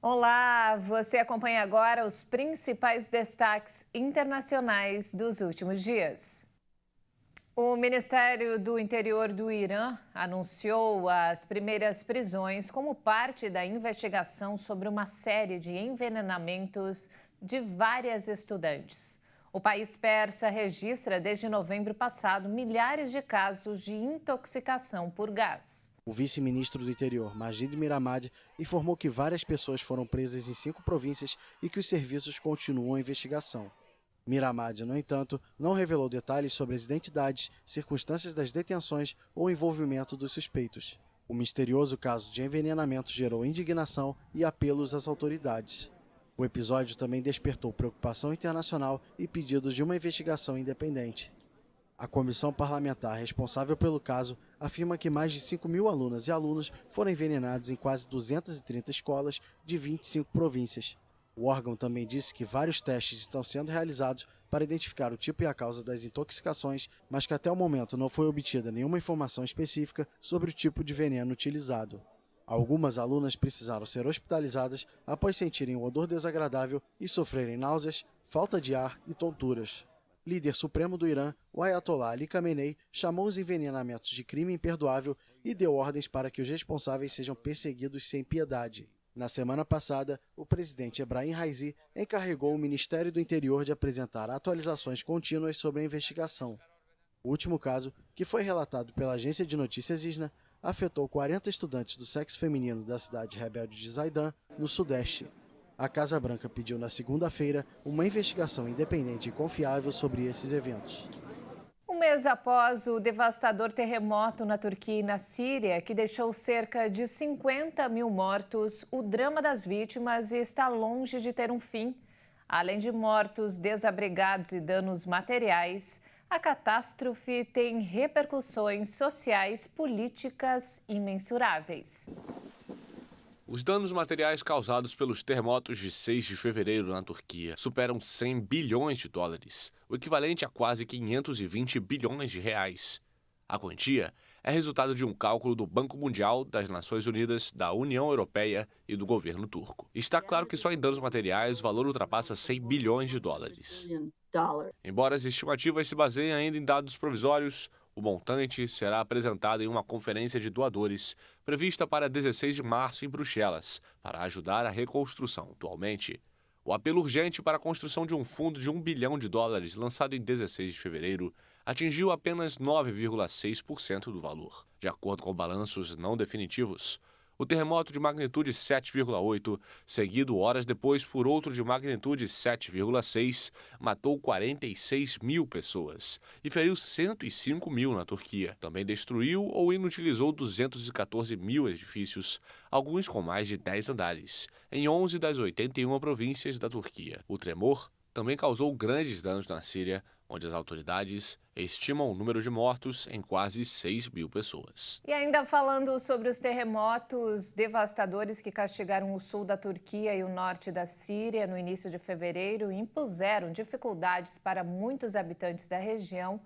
Olá, você acompanha agora os principais destaques internacionais dos últimos dias. O Ministério do Interior do Irã anunciou as primeiras prisões como parte da investigação sobre uma série de envenenamentos de várias estudantes. O país persa registra desde novembro passado milhares de casos de intoxicação por gás. O vice-ministro do Interior, Majid Miramad, informou que várias pessoas foram presas em 5 províncias e que os serviços continuam a investigação. Miramad, no entanto, não revelou detalhes sobre as identidades, circunstâncias das detenções ou envolvimento dos suspeitos. O misterioso caso de envenenamento gerou indignação e apelos às autoridades. O episódio também despertou preocupação internacional e pedidos de uma investigação independente. A comissão parlamentar responsável pelo caso afirma que mais de 5.000 alunas e alunos foram envenenados em quase 230 escolas de 25 províncias. O órgão também disse que vários testes estão sendo realizados para identificar o tipo e a causa das intoxicações, mas que até o momento não foi obtida nenhuma informação específica sobre o tipo de veneno utilizado. Algumas alunas precisaram ser hospitalizadas após sentirem um odor desagradável e sofrerem náuseas, falta de ar e tonturas. Líder supremo do Irã, o Ayatollah Ali Khamenei, chamou os envenenamentos de crime imperdoável e deu ordens para que os responsáveis sejam perseguidos sem piedade. Na semana passada, o presidente Ebrahim Raisi encarregou o Ministério do Interior de apresentar atualizações contínuas sobre a investigação. O último caso, que foi relatado pela agência de notícias ISNA, afetou 40 estudantes do sexo feminino da cidade rebelde de Zaidan, no Sudeste. A Casa Branca pediu na segunda-feira uma investigação independente e confiável sobre esses eventos. Um mês após o devastador terremoto na Turquia e na Síria, que deixou cerca de 50.000 mortos, o drama das vítimas está longe de ter um fim. Além de mortos, desabrigados e danos materiais, a catástrofe tem repercussões sociais, políticas imensuráveis. Os danos materiais causados pelos terremotos de 6 de fevereiro na Turquia superam 100 bilhões de dólares, o equivalente a quase 520 bilhões de reais. A quantia é resultado de um cálculo do Banco Mundial, das Nações Unidas, da União Europeia e do governo turco. Está claro que só em danos materiais o valor ultrapassa 100 bilhões de dólares. Embora as estimativas se baseiem ainda em dados provisórios, o montante será apresentado em uma conferência de doadores, prevista para 16 de março em Bruxelas, para ajudar a reconstrução. Atualmente, o apelo urgente para a construção de um fundo de $1 bilhão, lançado em 16 de fevereiro, atingiu apenas 9,6% do valor. De acordo com balanços não definitivos, o terremoto de magnitude 7,8, seguido horas depois por outro de magnitude 7,6, matou 46 mil pessoas e feriu 105 mil na Turquia. Também destruiu ou inutilizou 214 mil edifícios, alguns com mais de 10 andares, em 11 das 81 províncias da Turquia. O tremor também causou grandes danos na Síria, onde as autoridades estimam o número de mortos em quase 6 mil pessoas. E ainda falando sobre os terremotos devastadores que castigaram o sul da Turquia e o norte da Síria no início de fevereiro e impuseram dificuldades para muitos habitantes da região,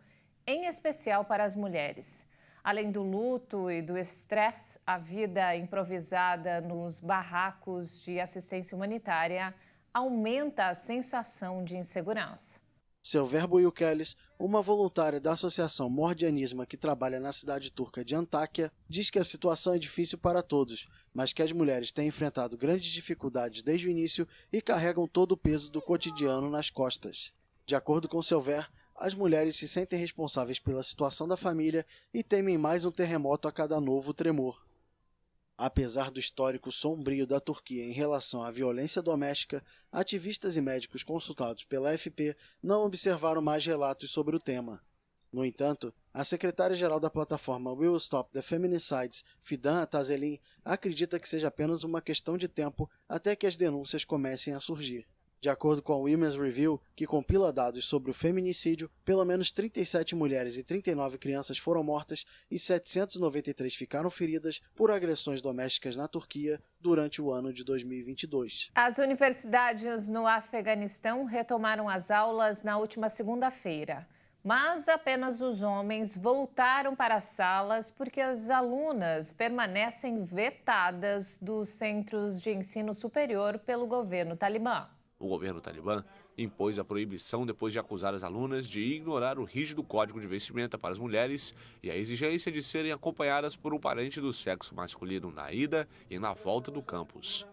em especial para as mulheres. Além do luto e do estresse, a vida improvisada nos barracos de assistência humanitária aumenta a sensação de insegurança. Selver Buyukelis, uma voluntária da Associação Mordianismo que trabalha na cidade turca de Antáquia, diz que a situação é difícil para todos, mas que as mulheres têm enfrentado grandes dificuldades desde o início e carregam todo o peso do cotidiano nas costas. De acordo com Selver, as mulheres se sentem responsáveis pela situação da família e temem mais um terremoto a cada novo tremor. Apesar do histórico sombrio da Turquia em relação à violência doméstica, ativistas e médicos consultados pela AFP não observaram mais relatos sobre o tema. No entanto, a secretária-geral da plataforma Will Stop the Feminicides, Fidan Ataselim, acredita que seja apenas uma questão de tempo até que as denúncias comecem a surgir. De acordo com a Women's Review, que compila dados sobre o feminicídio, pelo menos 37 mulheres e 39 crianças foram mortas e 793 ficaram feridas por agressões domésticas na Turquia durante o ano de 2022. As universidades no Afeganistão retomaram as aulas na última segunda-feira. mas apenas os homens voltaram para as salas porque as alunas permanecem vetadas dos centros de ensino superior pelo governo talibã. O governo talibã impôs a proibição depois de acusar as alunas de ignorar o rígido código de vestimenta para as mulheres e a exigência de serem acompanhadas por um parente do sexo masculino na ida e na volta do campus.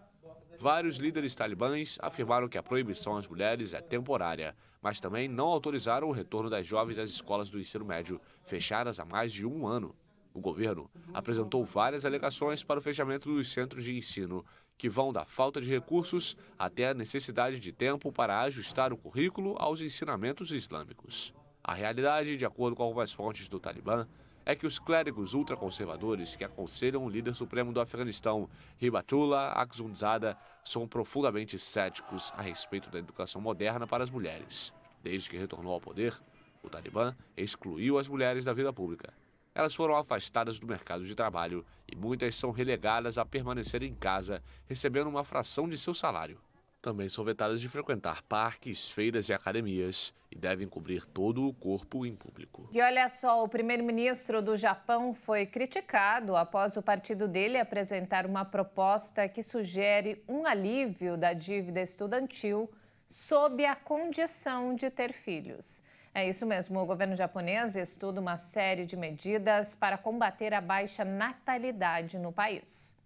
Vários líderes talibãs afirmaram que a proibição às mulheres é temporária, mas também não autorizaram o retorno das jovens às escolas do ensino médio, fechadas há mais de um ano. O governo apresentou várias alegações para o fechamento dos centros de ensino, que vão da falta de recursos até a necessidade de tempo para ajustar o currículo aos ensinamentos islâmicos. A realidade, de acordo com algumas fontes do Talibã, é que os clérigos ultraconservadores que aconselham o líder supremo do Afeganistão, Hibatullah Akhundzada, são profundamente céticos a respeito da educação moderna para as mulheres. Desde que retornou ao poder, o Talibã excluiu as mulheres da vida pública. Elas foram afastadas do mercado de trabalho e muitas são relegadas a permanecer em casa, recebendo uma fração de seu salário. Também são vetadas de frequentar parques, feiras e academias e devem cobrir todo o corpo em público. E olha só, o primeiro-ministro do Japão foi criticado após o partido dele apresentar uma proposta que sugere um alívio da dívida estudantil sob a condição de ter filhos. É isso mesmo, o governo japonês estuda uma série de medidas para combater a baixa natalidade no país.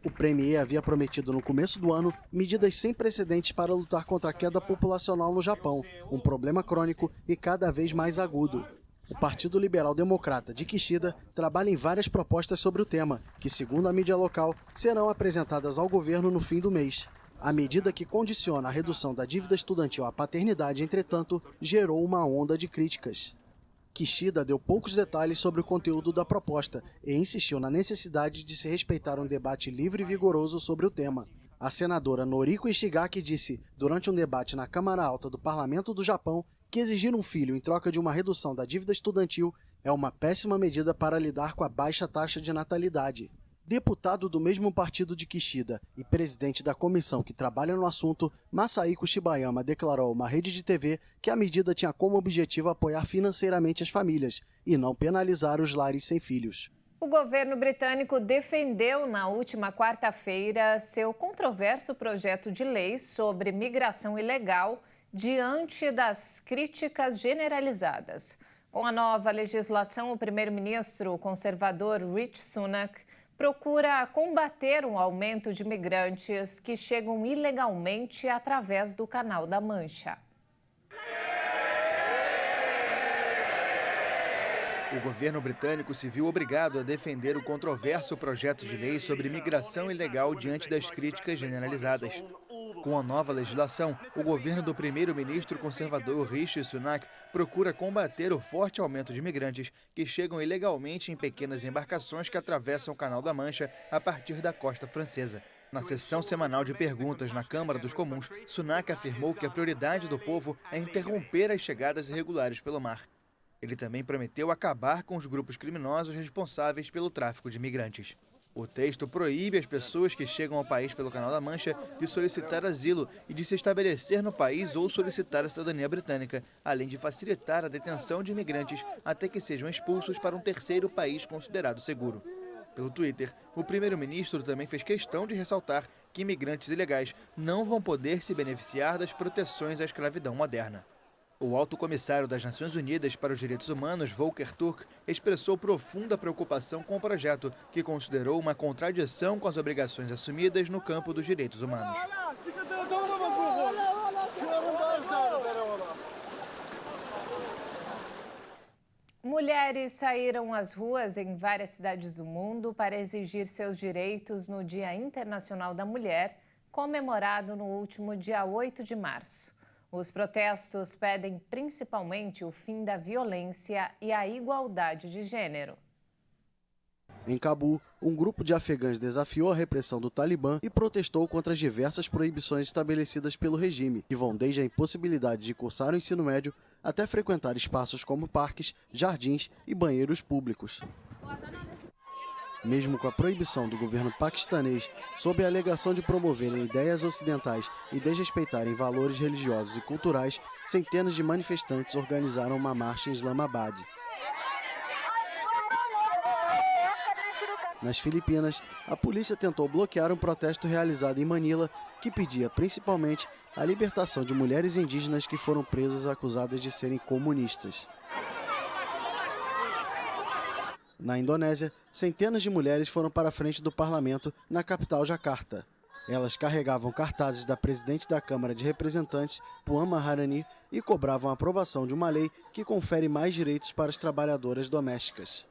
O premier havia prometido no começo do ano medidas sem precedentes para lutar contra a queda populacional no Japão, um problema crônico e cada vez mais agudo. O Partido Liberal Democrata de Kishida trabalha em várias propostas sobre o tema, que, segundo a mídia local, serão apresentadas ao governo no fim do mês. A medida que condiciona a redução da dívida estudantil à paternidade, entretanto, gerou uma onda de críticas. Kishida deu poucos detalhes sobre o conteúdo da proposta e insistiu na necessidade de se respeitar um debate livre e vigoroso sobre o tema. A senadora Noriko Ishigaki disse, durante um debate na Câmara Alta do Parlamento do Japão, que exigir um filho em troca de uma redução da dívida estudantil é uma péssima medida para lidar com a baixa taxa de natalidade. Deputado do mesmo partido de Kishida e presidente da comissão que trabalha no assunto, Masahiko Shibayama declarou a uma rede de TV que a medida tinha como objetivo apoiar financeiramente as famílias e não penalizar os lares sem filhos. O governo britânico defendeu na última quarta-feira seu controverso projeto de lei sobre migração ilegal diante das críticas generalizadas. Com a nova legislação, o primeiro-ministro conservador Rishi Sunak procura combater um aumento de migrantes que chegam ilegalmente através do Canal da Mancha. O governo britânico se viu obrigado a defender o controverso projeto de lei sobre migração ilegal diante das críticas generalizadas. Com a nova legislação, o governo do primeiro-ministro conservador Rishi Sunak procura combater o forte aumento de imigrantes que chegam ilegalmente em pequenas embarcações que atravessam o Canal da Mancha a partir da costa francesa. Na sessão semanal de perguntas na Câmara dos Comuns, Sunak afirmou que a prioridade do povo é interromper as chegadas irregulares pelo mar. Ele também prometeu acabar com os grupos criminosos responsáveis pelo tráfico de imigrantes. O texto proíbe as pessoas que chegam ao país pelo Canal da Mancha de solicitar asilo e de se estabelecer no país ou solicitar a cidadania britânica, além de facilitar a detenção de imigrantes até que sejam expulsos para um terceiro país considerado seguro. Pelo Twitter, o primeiro-ministro também fez questão de ressaltar que imigrantes ilegais não vão poder se beneficiar das proteções à escravidão moderna. O alto comissário das Nações Unidas para os Direitos Humanos, Volker Turk, expressou profunda preocupação com o projeto, que considerou uma contradição com as obrigações assumidas no campo dos direitos humanos. Mulheres saíram às ruas em várias cidades do mundo para exigir seus direitos no Dia Internacional da Mulher, comemorado no último dia 8 de março. Os protestos pedem principalmente o fim da violência e a igualdade de gênero. Em Cabul, um grupo de afegãs desafiou a repressão do Talibã e protestou contra as diversas proibições estabelecidas pelo regime, que vão desde a impossibilidade de cursar o ensino médio até frequentar espaços como parques, jardins e banheiros públicos. Mesmo com a proibição do governo paquistanês, sob a alegação de promoverem ideias ocidentais e desrespeitarem valores religiosos e culturais, centenas de manifestantes organizaram uma marcha em Islamabad. Nas Filipinas, a polícia tentou bloquear um protesto realizado em Manila que pedia principalmente a libertação de mulheres indígenas que foram presas acusadas de serem comunistas. Na Indonésia, centenas de mulheres foram para a frente do parlamento na capital Jakarta. Elas carregavam cartazes da presidente da Câmara de Representantes, Puan Maharani, e cobravam a aprovação de uma lei que confere mais direitos para as trabalhadoras domésticas.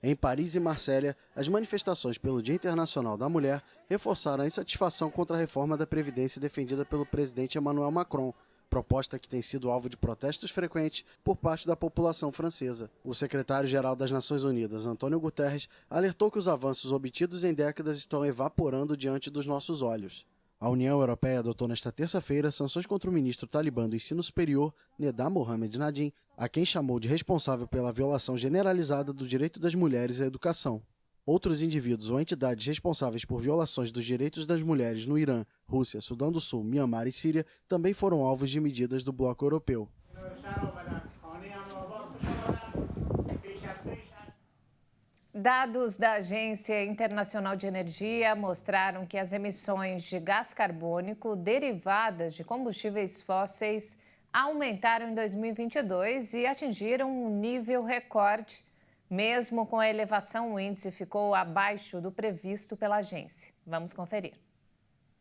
Em Paris e Marsella, as manifestações pelo Dia Internacional da Mulher reforçaram a insatisfação contra a reforma da Previdência defendida pelo presidente Emmanuel Macron, proposta que tem sido alvo de protestos frequentes por parte da população francesa. O secretário-geral das Nações Unidas, Antônio Guterres, alertou que os avanços obtidos em décadas estão evaporando diante dos nossos olhos. A União Europeia adotou nesta terça-feira sanções contra o ministro talibã do Ensino Superior, Neda Mohamed Nadim, a quem chamou de responsável pela violação generalizada do direito das mulheres à educação. Outros indivíduos ou entidades responsáveis por violações dos direitos das mulheres no Irã, Rússia, Sudão do Sul, Mianmar e Síria também foram alvos de medidas do bloco europeu. Dados da Agência Internacional de Energia mostraram que as emissões de gás carbônico derivadas de combustíveis fósseis aumentaram em 2022 e atingiram um nível recorde. Mesmo com a elevação, o índice ficou abaixo do previsto pela agência. Vamos conferir.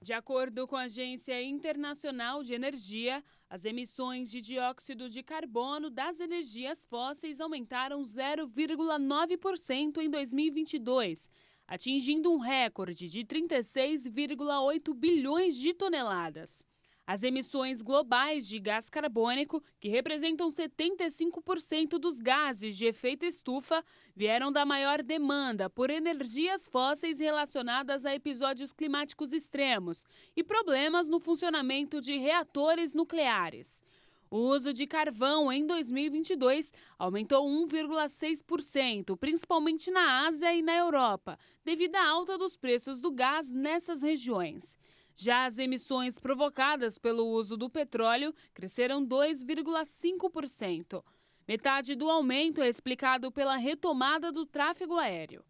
De acordo com a Agência Internacional de Energia, as emissões de dióxido de carbono das energias fósseis aumentaram 0,9% em 2022, atingindo um recorde de 36,8 bilhões de toneladas. As emissões globais de gás carbônico, que representam 75% dos gases de efeito estufa, vieram da maior demanda por energias fósseis relacionadas a episódios climáticos extremos e problemas no funcionamento de reatores nucleares. O uso de carvão em 2022 aumentou 1,6%, principalmente na Ásia e na Europa, devido à alta dos preços do gás nessas regiões. Já as emissões provocadas pelo uso do petróleo cresceram 2,5%. Metade do aumento é explicado pela retomada do tráfego aéreo.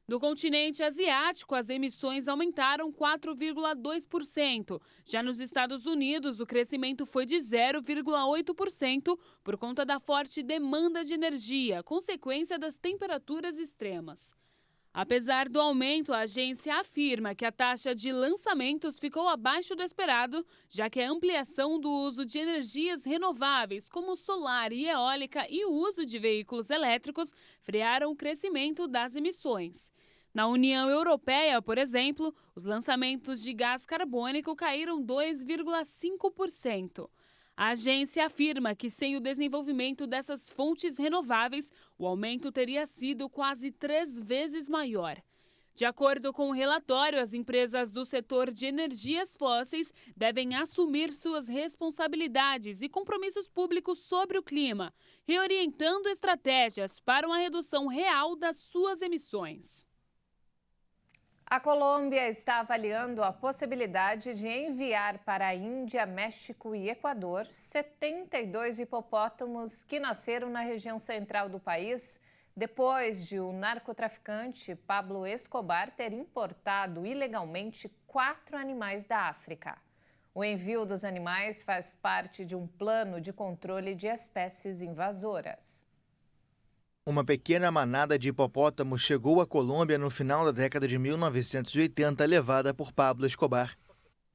No continente asiático, as emissões aumentaram 4,2%. Já nos Estados Unidos, o crescimento foi de 0,8% por conta da forte demanda de energia, consequência das temperaturas extremas. Apesar do aumento, a agência afirma que a taxa de lançamentos ficou abaixo do esperado, já que a ampliação do uso de energias renováveis, como solar e eólica, e o uso de veículos elétricos frearam o crescimento das emissões. Na União Europeia, por exemplo, os lançamentos de gás carbônico caíram 2,5%. A agência afirma que sem o desenvolvimento dessas fontes renováveis, o aumento teria sido quase 3 vezes maior. De acordo com o relatório, as empresas do setor de energias fósseis devem assumir suas responsabilidades e compromissos públicos sobre o clima, reorientando estratégias para uma redução real das suas emissões. A Colômbia está avaliando a possibilidade de enviar para a Índia, México e Equador 72 hipopótamos que nasceram na região central do país depois de o narcotraficante Pablo Escobar ter importado ilegalmente 4 animais da África. O envio dos animais faz parte de um plano de controle de espécies invasoras. Uma pequena manada de hipopótamos chegou à Colômbia no final da década de 1980, levada por Pablo Escobar.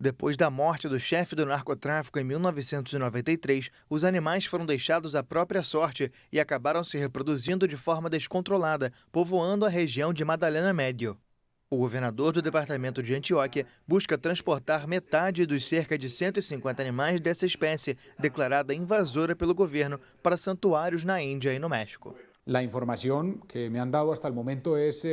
Depois da morte do chefe do narcotráfico em 1993, os animais foram deixados à própria sorte e acabaram se reproduzindo de forma descontrolada, povoando a região de Magdalena Médio. O governador do departamento de Antioquia busca transportar metade dos cerca de 150 animais dessa espécie, declarada invasora pelo governo, para santuários na Índia e no México. La información que me han dado hasta el momento es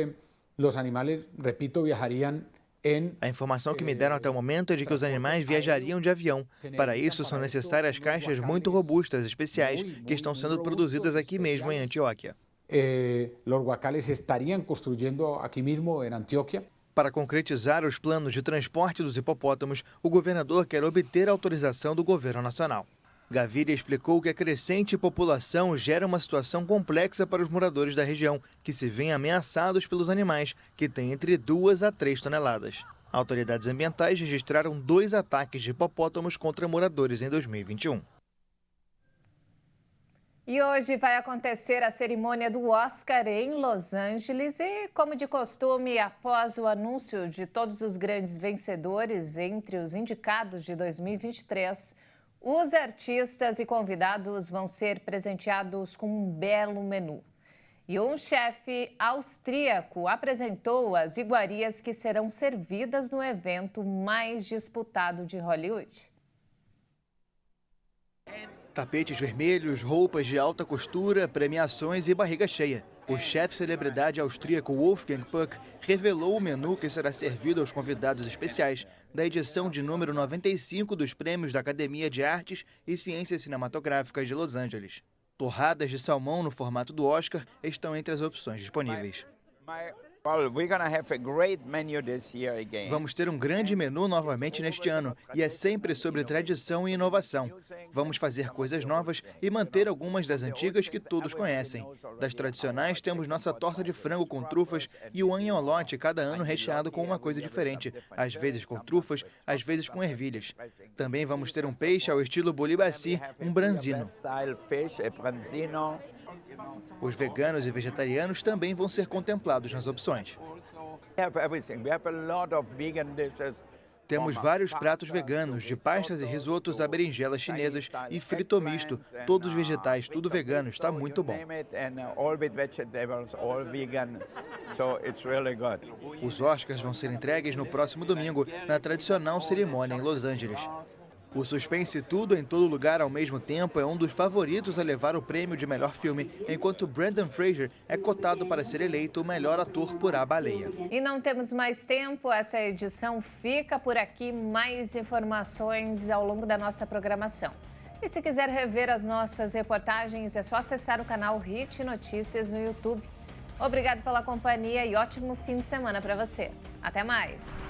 los animales, repito, viajarían en... A informação que me deram até o momento é de que os animais viajariam de avião. Para isso, são necessárias caixas muito robustas, especiais, que estão sendo produzidas aqui mesmo em Antioquia. los huacales se estarían construyendo aquí mismo en Antioquia. Para concretizar os planos de transporte dos hipopótamos, o governador quer obter a autorização do governo nacional. Gaviria explicou que a crescente população gera uma situação complexa para os moradores da região, que se veem ameaçados pelos animais, que têm entre 2 a 3 toneladas. Autoridades ambientais registraram 2 ataques de hipopótamos contra moradores em 2021. E hoje vai acontecer a cerimônia do Oscar em Los Angeles e, como de costume, após o anúncio de todos os grandes vencedores entre os indicados de 2023, os artistas e convidados vão ser presenteados com um belo menu. E um chefe austríaco apresentou as iguarias que serão servidas no evento mais disputado de Hollywood. Tapetes vermelhos, roupas de alta costura, premiações e barriga cheia. O chefe celebridade austríaco Wolfgang Puck revelou o menu que será servido aos convidados especiais da edição de número 95 dos Prêmios da Academia de Artes e Ciências Cinematográficas de Los Angeles. Torradas de salmão no formato do Oscar estão entre as opções disponíveis. Vamos ter um grande menu novamente neste ano, e é sempre sobre tradição e inovação. Vamos fazer coisas novas e manter algumas das antigas que todos conhecem. Das tradicionais, temos nossa torta de frango com trufas e o agnolote cada ano recheado com uma coisa diferente, às vezes com trufas, às vezes com ervilhas. Também vamos ter um peixe ao estilo bouillabaisse, um branzino. Os veganos e vegetarianos também vão ser contemplados nas opções. Temos vários pratos veganos, de pastas e risotos a berinjelas chinesas e frito misto, todos vegetais, tudo vegano, está muito bom. Os Oscars vão ser entregues no próximo domingo, na tradicional cerimônia em Los Angeles. O suspense Tudo em Todo Lugar ao Mesmo Tempo é um dos favoritos a levar o prêmio de melhor filme, enquanto Brendan Fraser é cotado para ser eleito o melhor ator por A Baleia. E não temos mais tempo, essa edição fica por aqui. Mais informações ao longo da nossa programação. E se quiser rever as nossas reportagens, é só acessar o canal HIT Notícias no YouTube. Obrigado pela companhia e ótimo fim de semana para você. Até mais!